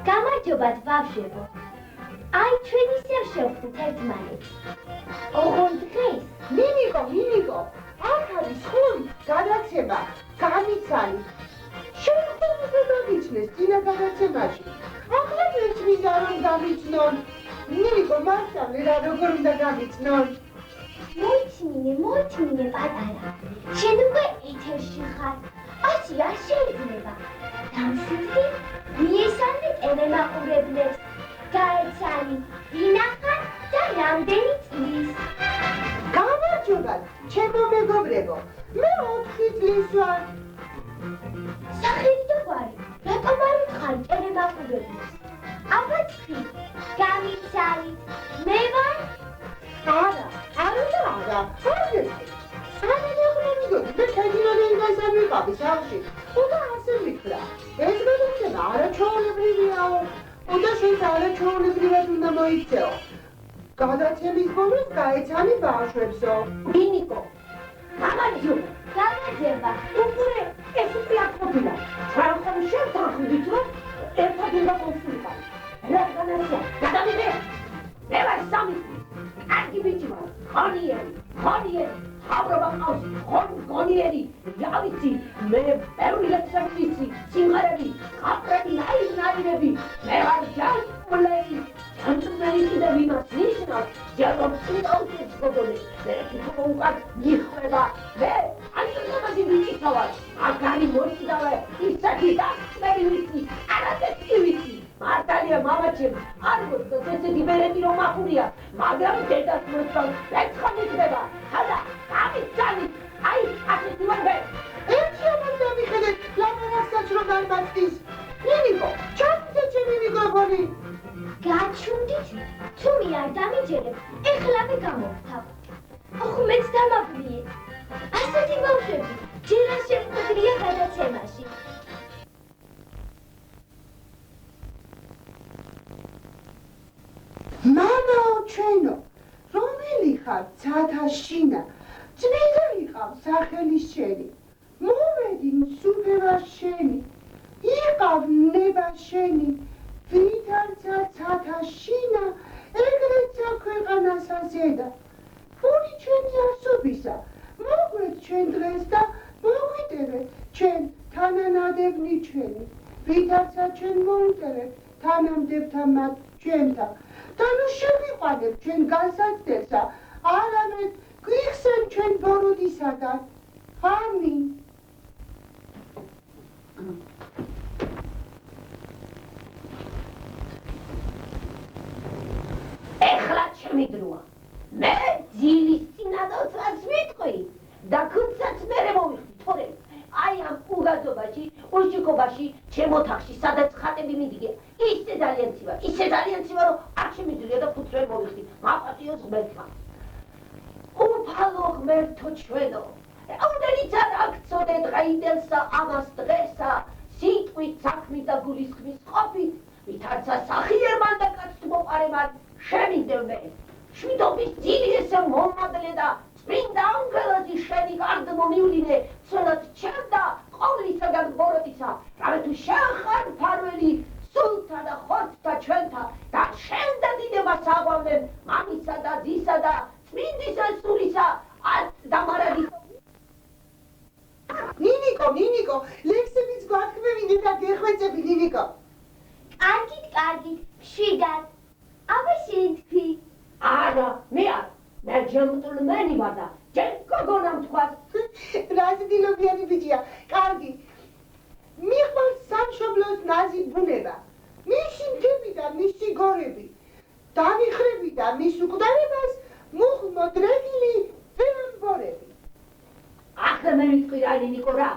გამარჯობათ ბავშვებო. აი ჩვენ ისევ შევხვდით ერთმანეთს. ოღონდ დღეს ნინიკო, აქ არის ხური, გადაცემა, გამიცანი. შევხვდით დაგიჩნეს წინა გადაცემაში. ახლა მეჩვიდა რომ გამიჩნონ. ნინიკო, მასწავლე რა როგორ უნდა გამიჩნონ. მოიჩმინე პატარა. შენ უკვე ეთერში ხარ. ასე არ შეიძლება. დამშვიდდი მიესალმე ტელემაყურებლებს. გაეცანი, ვინახარ და რამდენი წლის. გამარჯობათ, ჩემო მეგობრებო. მე 4 წლის ვარ. სახელი და გვარი, რატომ არ უთხარი ტელემაყურებლებს? აბა თქვი, გამიცალით, მე ვარ? არა. მე ქედიანელი გასამიყავი სახში. უდა ასე ვიქრა. ეს გადაცემა არაჩვეულებრივიაო. უდა შენს არაჩვეულებრივად უნდა მოიქცეო. გადაცემის ბოლოს გაეცანი ბავშვებსო. ნინიკო, გამარჯობა. ეს უკვე აკმობილა. ჩვენ ხომ შევთანხმდით, რომ ერთად უნდა მოვსულიყავ. რადგანაც გადავიდე. მე ვარ სამი. კარგი ბიჭი ვარ. ხონიერი. აბრობა ყავს, გონიერი. ავიცი, მე ბევრი ლექსები ვიცი, სიმღერები, კაპრები, ნაირები. მე ვარ ჯანმრთელი. ჯანმრთელი კიდევ იმას ნიშნავს, რომ წინააღმდეგ გოგონე, მე თვითონ უკან მიხვდება. მე ანტონოვი ბიჭი ვარ. მაგარი მოჭიდავე, ისეთი და მე ვიცი, არაფერი ვიცი. მართალია მამაჩემ, არ გქონდათ ესეთი ბერეტი რომ ახურია, მაგრამ დედას მოსწავლ ეცხამიდება. ხადა, გამიცანი, აი, ასეთი ვარ მე. ერთი ამბავი მიხედეთ, ლამარასაც რომ არ მათდის. ნინიკო, ჩამწე ჩემი მიკროფონი. გაჩუნდით, თუ მე არ დამიჯერებ, ეხლავე გამოვთავ. ოხ, მეც დამაგვიე. ასეთი ბავშვები, ჯერ არ შემოგვიძლია გადაცემაში. მამაო ჩვენო, რომელი ხარ ცათაშინა, წმინდა იყავ სახელი შენი, მოვედი მსუფევა შენი, იყავ ნება შენი, ვითარცა ცათაშინა, ეგრეცა ქვეყანასა ზედა. ფული ჩვენი ასობისა, მოგვეთ ჩვენ დღეს და მოგვიტევეთ ჩვენ თანანადებნი ჩვენი, ვითარცა ჩვენ მოუწერეთ თანამდებთა მათ ჩვენთან. და ნუ შევიყვანებ ჩვენ განსაცდელსა, არამედ გვიხსენ ჩვენ ბოროტისაგან. ამინ. ეხლა ჩემი დროა. მე ძილის წინადადებას ვიტყვი და ქუცაც მერე მოვიხდი, თორემ აი ამ უგაზობაში, უშიკობაში, ჩემ ოთახში, სადაც ხატები მიდიგე, ისე ძალიან ცივა, რომ არ შემიძლია და ფუძვე მოვიხდი, მაპატიოს ღმერთმა. უფალო ღმერთო ჩვენო, ამდენიც არ აქცოდე დღეიდელსა ამას დღესა, სიტყვით, საქმით და გულისხმის ყოფით, ვითარცა სახიერმან და კაცთმოყარებად შემიდევნე. შვიდობის ძილი ესე მომადლე და წმინდა ანგელოზი შენი გარდ მომივლინე, ცოლად ჩემდა ყოვლისაგან ბოროტისა, რამე თუ შეხარ ფარველი სულთა და ხორცთა ჩვენთა და შენდა დიდებას აღვამნებ მამისა და ძისა და წმინდისა სულისა და მარადისა. ნინიკო, ლექსებიც გვაქმევინე და გეხვეწები, ნინიკო. კარგით, მშვიდად. აბა შენ თქვი. არა, მე ჯანმრთელი ვარ და ჯერ გოგონამ თქვას. რაზი დილობიანი ბიჭია, კარგი. მიყვარს სამშობლოს ნაზი ბუნება. მისი და მის უკვდავებას მუხმოდრეგილი ვეამბორები. ახლა მე ვიტყვი რა ნიკო რა.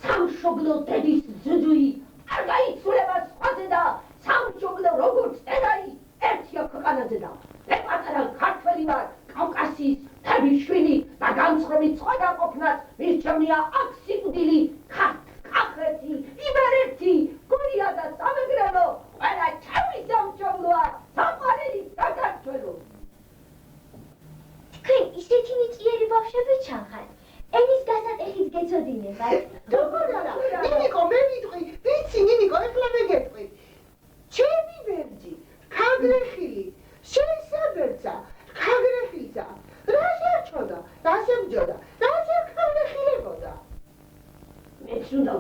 სამშობლო დედის ძუძუი არ გაიცვლება სხვაზე და სამშობლო როგორც წერაი ერთია ქვეყანაზე და მე პატარა ქართველი ვარ, კავკასიის მთების შვილი და განცხრომით სხვადასხვაყოფნას მირჩევნია აქ სიკვდილი, კახეთი, იმერეთი, გურია და სამეგრელო, ყველა ჩემი სამშობლოა, საყვარელი საქართველო. თქვენ ისეთი მიწიერი ბავშვები ჩანხართ. ენის გასატეხით გეცოდინებათ. თუმცა ნინიკო მე ვიტყვი, ვიცი ნინიკო, ეხლა მე გეტყვი. ჩემი ვერძი, ქაგრეხილი, შეისაბერცა, ქაგრეხილსა. რა შეარჩოდა, რა შებჯოდა, რა შეკაგრეხილებოდა. მეც უნდა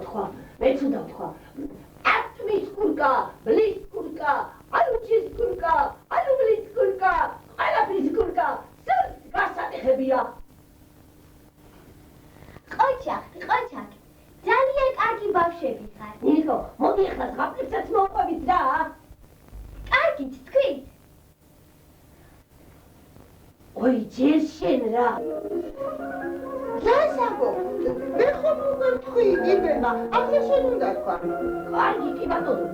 ვთქვა. ატმის კურკა, ბლის კურკა, ალუჩის კურკა, ალუბლის კურკა, ყველაფრის კურკა, სულს გასატეხებია. ყოჩახ, ძალიან კარგი ბავშვები ხართ. ნიკო, მოდი ახლა ზღაპრებსაც მოვყვებით რა. კარგით, თქვით. ოი, ჯერ შენ რა. რასაკო, მე ხომ უკვე ვთქვი იბება, ახლა შენ უნდა თქვა. კარგი კი ბატონო.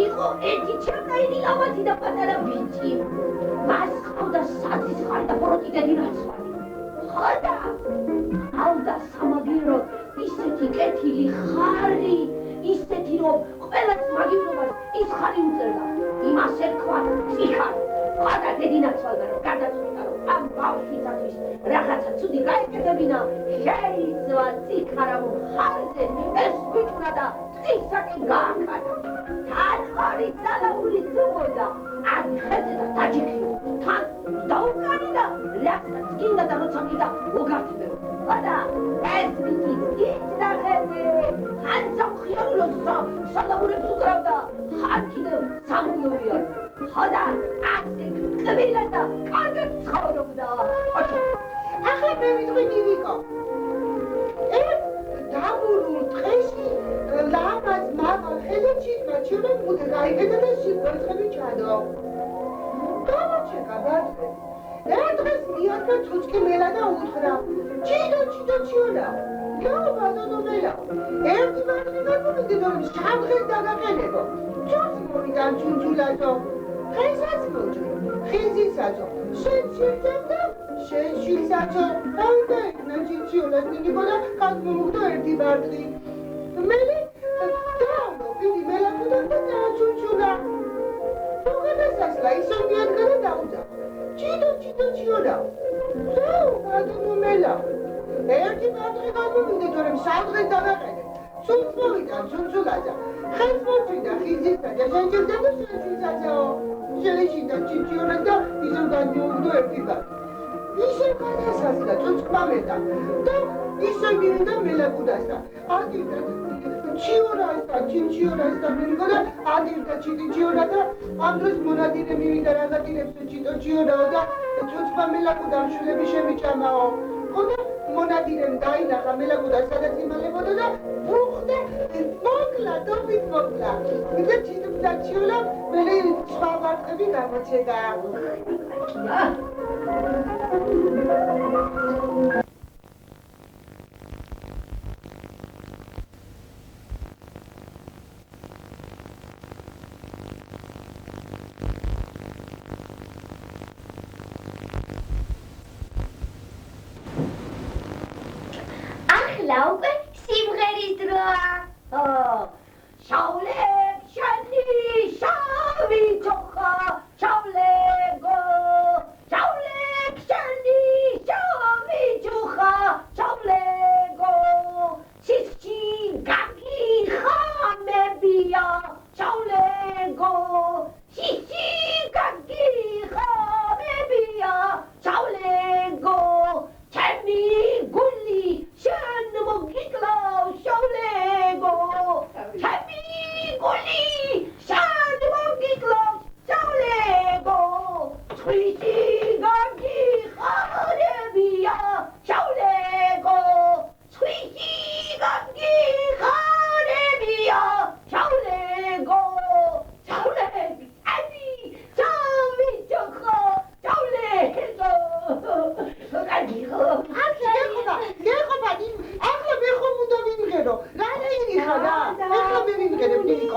იყო ერთი ჩემნაირი ლამაზი და პატარა ბიჭი. მას ჰყავდა საძის ხარი და პოროტიკედი ნაცვალი. ხოდა ჰყავდა სამაგიერო ისეთი კეთილი ხარი, ისეთი რომ ყველას მაგივრობას ის ხარი უწერდა. იმას ერქვა წიხარი. ხოდა დედინაცვალდა რომ გადაწყვიტა რომ ამ ბავშვისათვის რაღაცა ცუდი გაეკეთებინა, შეიცვა წიხარა მხარზე ეს ბიჭუნა და წისაკი გააკანა. თან ორი ძალაული წუბოდა, ან ხეზე და დაჯიქიო, თან დაუკანი და რასაც გინდა და როცა მიდა უგართებეო. ხოდა ეს ბიჭი წინა ხეზე, თან სამხიარულოს სალამურებს უკრავდა, ხან კიდევ სამგიოვია. ხოდა ასე კბილა და კარგად ცხოვრობდა. ახლა მე ვიტყვი ნინიკო. დამურულ დღეში ლამაზ მაღალ ხელეჩიტმა ჩემენ მუდე გაიგედა და სიკვდილები ჩადო. გამოჩეკა ბატონო. ერთ დღეს მიაქა თუჩკი მელა და უთხრა. ჩიდო ჩიონა. ნო ბატონო მელა. ერთი მარტივი გამომიდი რომ შავხეს დაგაყენებო. ჩურს მოვიდა ჩუნჩულაძო. ხესაც მოჭრი. ხეზისაცო. შენ შევძებდა შენ შვილსაცო. აუნდა ნაჩიჩიოლას ნინიკო და კაზმომუხდა ერთი მარტივი. მელი დაუნო ვიდი მელაკუდა და ჩუნჩულა. თუქადასასლა ისო მიადგა დაუძა. ჩიდო ჩიონა. ზო ბატონო მელა. ერთი მარტივი გამომიდი რომ შავხეს დაგაყენე. სულს მოვიდა ჩუნჩულაძა. ხეს მოჭრიდა ხიზისა და შენ შევძებდა შენ შვილსაცო. შეეშიდა ჩიჩიონა და ისო განმოვუხდა ერთი მარტივი. ისე გადასასლა წუწკმამედა და ისე მივიდა მელაკუდასა. აგირდა ჩიორასა, ჩიჩიორასა მივიდა და აგირდა ჩიჩიორა და ამ დროს მონადირე მივიდა რაღაცილებს ჩიჩიორაო და წუწკმა მელაკუდა შვილები შემიჭამაო. ხოდა მონადირემ დაინახა მელაკუდა სადაც იმალებოდა და უხდა მოკლა, დობით მოკლა. და ჩიჩიორა მელე სხვა ვარტები გამოჩედა. ახლა უკვე სიმღერის დროა. შავლე შენი შავი ჩოხა, შავლეგო, შავლე შენი შავი ჩოხა, შავლეგო, სისქი გაგიხამებია, შავლეგო, სისქი გაგიხამებია, შავლეგო, ჩემი გული შენ მოგიკლავ, შავლეგო. ნიკო.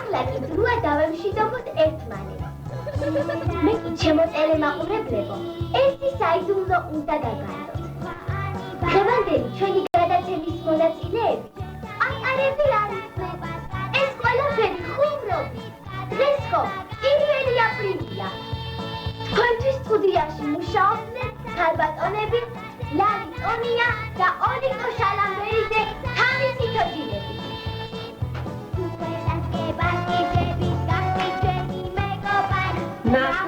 ახლა კი დროა დავემშვიდობოთ ერთმანეთს. მე კი ჩემოწერე მაყურებლებო, ერთი საიდუმლო უნდა დაგანდოთ. დღევანდელი ჩვენი გადაცემის მონაწილეები ატარები არისმენ. ეს ყველაფერი ხუმრობი. დღეს ხო 1 აპრილია. თქვენთვის სტუდიაში მუშაობდნენ ქალბატონები ლალი ტონია და ოლიკო შალამბერიძე თავისი თოჯინებით. ნახე